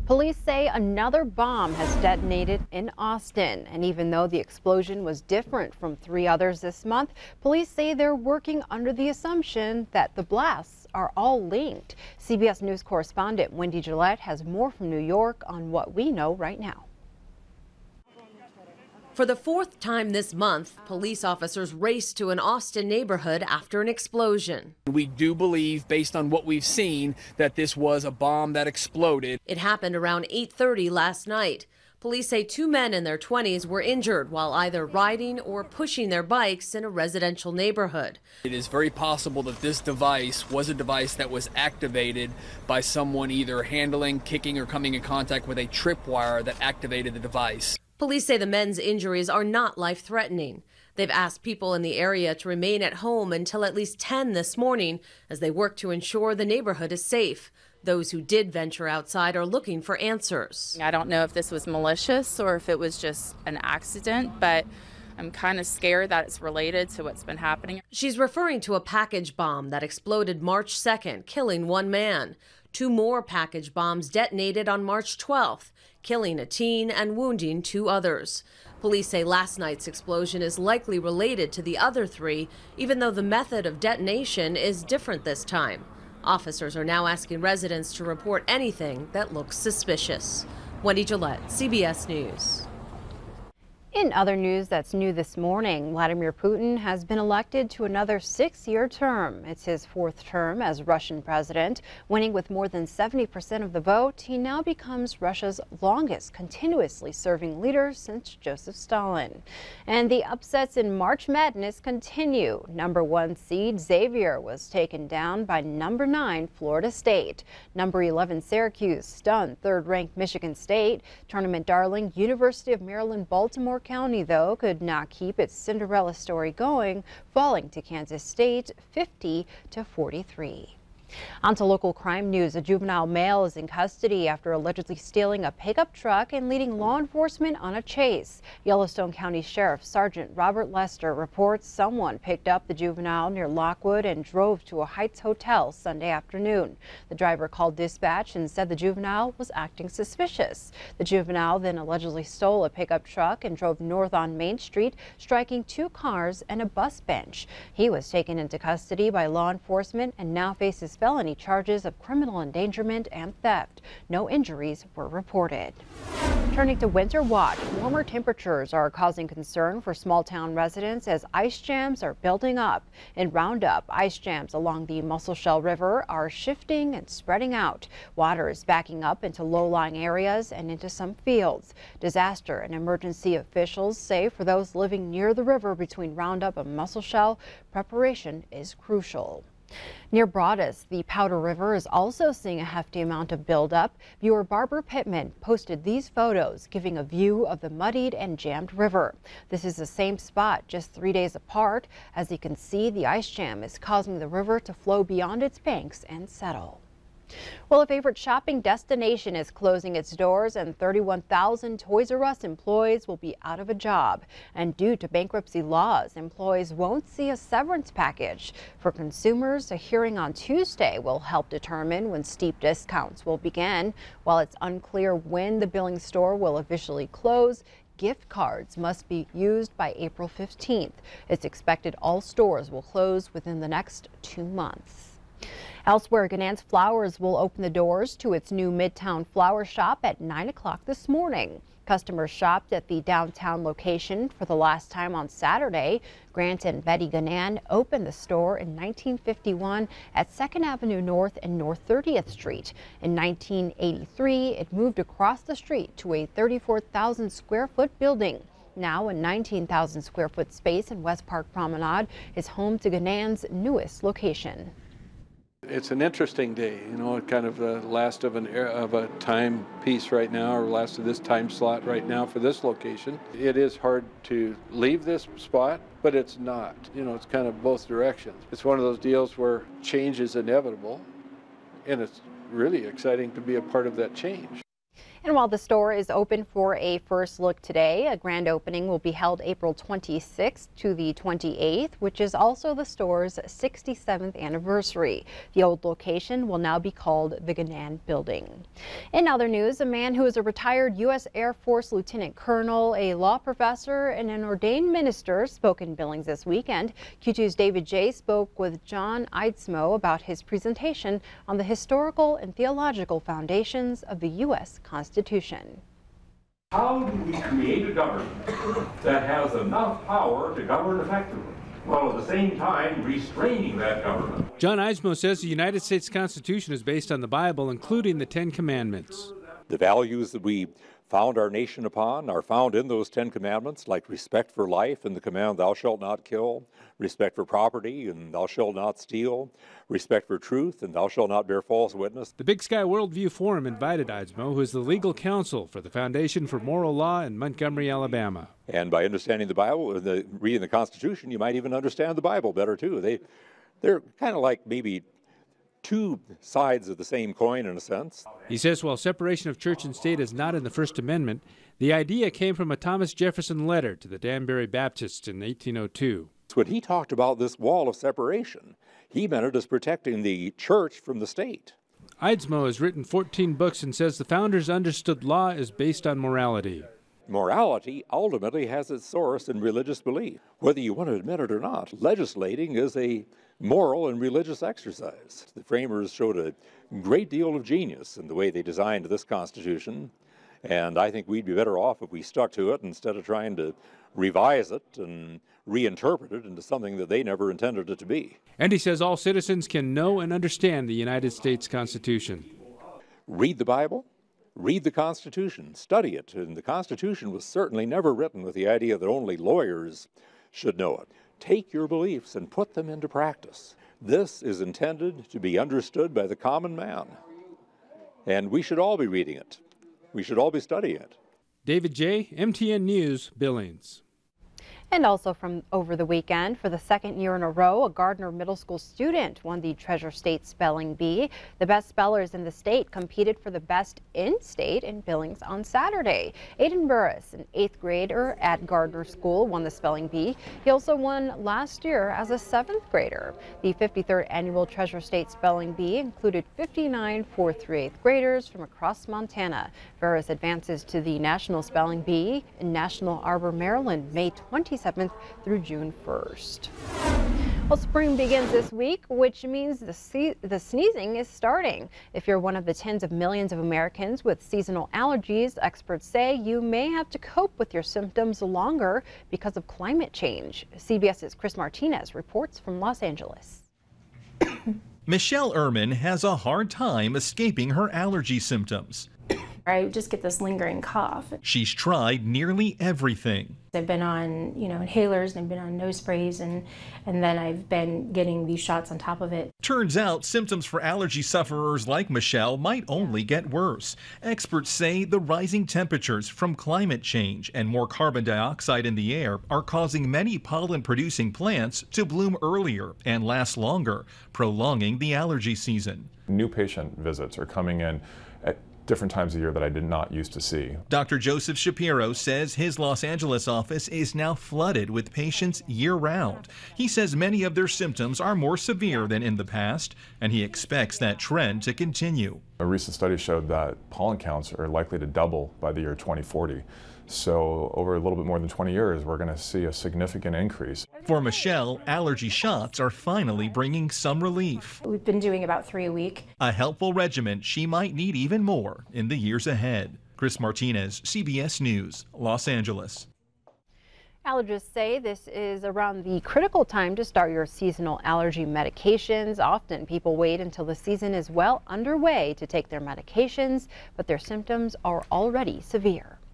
Police say another bomb has detonated in Austin, and even though the explosion was different from 3 others this month, police say they're working under the assumption that the blasts are all linked. CBS News correspondent Wendy Gillette has more from New York on what we know right now. For the 4th time this month, police officers raced to an Austin neighborhood after an explosion. We do believe, based on what we've seen, that this was a bomb that exploded. It happened around 8:30 last night. Police say 2 men in their 20s were injured while either riding or pushing their bikes in a residential neighborhood. It is very possible that this device was a device that was activated by someone either handling, kicking, or coming in contact with a tripwire that activated the device. Police say the men's injuries are not life-threatening. They've asked people in the area to remain at home until at least 10 this morning as they work to ensure the neighborhood is safe. Those who did venture outside are looking for answers. I don't know if this was malicious or if it was just an accident, but I'm kind of scared that it's related to what's been happening. She's referring to a package bomb that exploded March 2nd, killing 1 man. 2 more package bombs detonated on March 12th, killing a teen and wounding 2 others. Police say last night's explosion is likely related to the other 3, even though the method of detonation is different this time. Officers are now asking residents to report anything that looks suspicious. Wendy Gillette, CBS News. In other news that's new this morning, Vladimir Putin has been elected to another 6-year term. It's his 4th term as Russian president. Winning with more than 70% of the vote, he now becomes Russia's longest continuously serving leader since Joseph Stalin. And the upsets in March Madness continue. Number 1 seed Xavier was taken down by number 9 Florida State. Number 11 Syracuse stunned 3rd-ranked Michigan State. Tournament darling University of Maryland Baltimore County, though, could not keep its Cinderella story going, falling to Kansas State 50-43. On to local crime news. A juvenile male is in custody after allegedly stealing a pickup truck and leading law enforcement on a chase. Yellowstone County Sheriff Sergeant Robert Lester reports someone picked up the juvenile near Lockwood and drove to a Heights hotel Sunday afternoon. The driver called dispatch and said the juvenile was acting suspicious. The juvenile then allegedly stole a pickup truck and drove north on Main Street, striking 2 cars and a bus bench. He was taken into custody by law enforcement and now faces felony charges of criminal endangerment and theft. No injuries were reported. Turning to winter watch, warmer temperatures are causing concern for small town residents as ice jams are building up. In Roundup, ice jams along the Musselshell River are shifting and spreading out. Water is backing up into low-lying areas and into some fields. Disaster and emergency officials say for those living near the river between Roundup and Musselshell, preparation is crucial. Near Broadus, the Powder River is also seeing a hefty amount of buildup. Viewer Barbara Pittman posted these photos giving a view of the muddied and jammed river. This is the same spot just 3 days apart. As you can see, the ice jam is causing the river to flow beyond its banks and settle. Well, a favorite shopping destination is closing its doors and 31,000 Toys R Us employees will be out of a job. And due to bankruptcy laws, employees won't see a severance package. For consumers, a hearing on Tuesday will help determine when steep discounts will begin. While it's unclear when the Billings store will officially close, gift cards must be used by April 15th. It's expected all stores will close within the next 2 months. Elsewhere, Ganance Flowers will open the doors to its new Midtown Flower Shop at 9 o'clock this morning. Customers shopped at the downtown location for the last time on Saturday. Grant and Betty Ganan opened the store in 1951 at 2nd Avenue North and North 30th Street. In 1983, it moved across the street to a 34,000 square foot building. Now a 19,000 square foot space in West Park Promenade is home to Ganan's newest location. It's an interesting day, you know, kind of the last of a time piece right now, or last of this time slot right now for this location. It is hard to leave this spot, but it's not. You know, it's kind of both directions. It's one of those deals where change is inevitable, and it's really exciting to be a part of that change. And while the store is open for a first look today, a grand opening will be held April 26th to the 28th, which is also the store's 67th anniversary. The old location will now be called the Gannan Building. In other news, a man who is a retired U.S. Air Force Lieutenant Colonel, a law professor, and an ordained minister spoke in Billings this weekend. Q2's David J. spoke with John Eidsmoe about his presentation on the historical and theological foundations of the U.S. Constitution. How do we create a government that has enough power to govern effectively, while at the same time restraining that government? John Eidsmoe says the United States Constitution is based on the Bible, including the Ten Commandments. The values that we found our nation upon are found in those 10 commandments, like respect for life and the command, thou shalt not kill, respect for property and thou shalt not steal, respect for truth and thou shalt not bear false witness. The Big Sky Worldview Forum invited Eidsmoe, who is the legal counsel for the Foundation for Moral Law in Montgomery, Alabama. And by understanding the Bible, reading the Constitution, you might even understand the Bible better too. They're kind of like maybe two sides of the same coin in a sense. He says while separation of church and state is not in the First Amendment, the idea came from a Thomas Jefferson letter to the Danbury Baptists in 1802. When he talked about this wall of separation, he meant it as protecting the church from the state. Eidsmoe has written 14 books and says the founders understood law is based on morality. Morality ultimately has its source in religious belief. Whether you want to admit it or not, legislating is a moral and religious exercise. The framers showed a great deal of genius in the way they designed this Constitution, and I think we'd be better off if we stuck to it instead of trying to revise it and reinterpret it into something that they never intended it to be. And he says all citizens can know and understand the United States Constitution. Read the Bible. Read the Constitution, study it, and the Constitution was certainly never written with the idea that only lawyers should know it. Take your beliefs and put them into practice. This is intended to be understood by the common man, and we should all be reading it. We should all be studying it. David J., MTN News, Billings. And also from over the weekend, for the second year in a row, a Gardner Middle School student won the Treasure State Spelling Bee. The best spellers in the state competed for the best in-state in Billings on Saturday. Aiden Burris, an 8th grader at Gardner School, won the Spelling Bee. He also won last year as a 7th grader. The 53rd annual Treasure State Spelling Bee included 59 4th through 8th graders from across Montana. Burris advances to the National Spelling Bee in National Arbor, Maryland, May 27th through June 1st. Well, spring begins this week, which means the sneezing is starting. If you're one of the tens of millions of Americans with seasonal allergies, experts say you may have to cope with your symptoms longer because of climate change. CBS's Chris Martinez reports from Los Angeles. Michelle Ehrman has a hard time escaping her allergy symptoms. I just get this lingering cough. She's tried nearly everything. I've been on, inhalers, and I've been on nose sprays, and then I've been getting these shots on top of it. Turns out symptoms for allergy sufferers like Michelle might only get worse. Experts say the rising temperatures from climate change and more carbon dioxide in the air are causing many pollen-producing plants to bloom earlier and last longer, prolonging the allergy season. New patient visits are coming in at different times of year that I did not used to see. Dr. Joseph Shapiro says his Los Angeles office is now flooded with patients year-round. He says many of their symptoms are more severe than in the past, and he expects that trend to continue. A recent study showed that pollen counts are likely to double by the year 2040. So over a little bit more than 20 years, we're going to see a significant increase. For Michelle, allergy shots are finally bringing some relief. We've been doing about 3 a week. A helpful regimen she might need even more in the years ahead. Chris Martinez, CBS News, Los Angeles. Allergists say this is around the critical time to start your seasonal allergy medications. Often people wait until the season is well underway to take their medications, but their symptoms are already severe.